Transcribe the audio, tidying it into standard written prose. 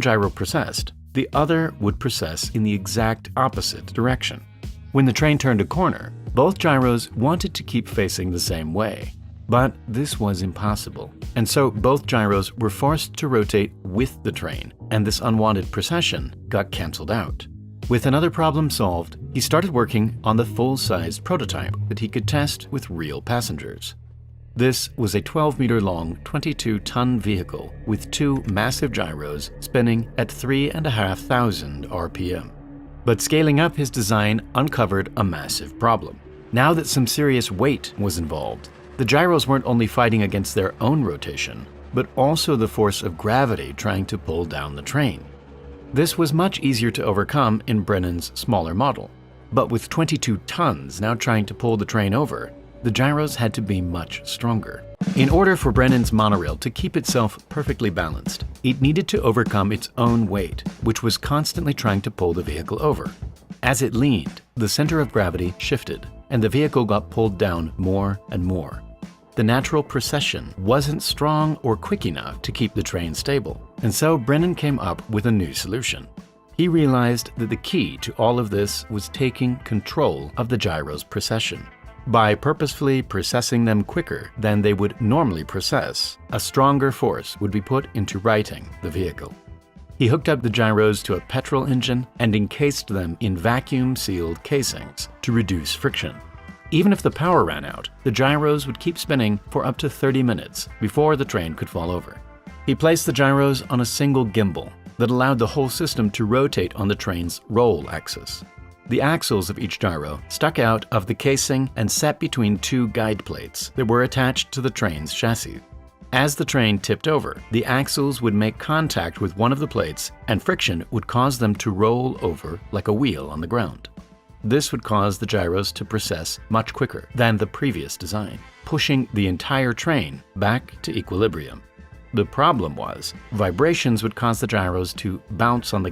gyro precessed, the other would precess in the exact opposite direction. When the train turned a corner, both gyros wanted to keep facing the same way. But this was impossible, and so both gyros were forced to rotate with the train, and this unwanted precession got cancelled out. With another problem solved, he started working on the full-sized prototype that he could test with real passengers. This was a 12-meter-long, 22-ton vehicle with two massive gyros spinning at 3,500 RPM. But scaling up his design uncovered a massive problem. Now that some serious weight was involved, the gyros weren't only fighting against their own rotation, but also the force of gravity trying to pull down the train. This was much easier to overcome in Brennan's smaller model, but with 22 tons now trying to pull the train over, the gyros had to be much stronger. In order for Brennan's monorail to keep itself perfectly balanced, it needed to overcome its own weight, which was constantly trying to pull the vehicle over. As it leaned, the center of gravity shifted, and the vehicle got pulled down more and more. The natural precession wasn't strong or quick enough to keep the train stable, and so Brennan came up with a new solution. He realized that the key to all of this was taking control of the gyro's precession. By purposefully precessing them quicker than they would normally precess, a stronger force would be put into righting the vehicle. He hooked up the gyros to a petrol engine and encased them in vacuum-sealed casings to reduce friction. Even if the power ran out, the gyros would keep spinning for up to 30 minutes before the train could fall over. He placed the gyros on a single gimbal that allowed the whole system to rotate on the train's roll axis. The axles of each gyro stuck out of the casing and sat between two guide plates that were attached to the train's chassis. As the train tipped over, the axles would make contact with one of the plates, and friction would cause them to roll over like a wheel on the ground. This would cause the gyros to precess much quicker than the previous design, pushing the entire train back to equilibrium. The problem was, vibrations would cause the gyros to bounce on the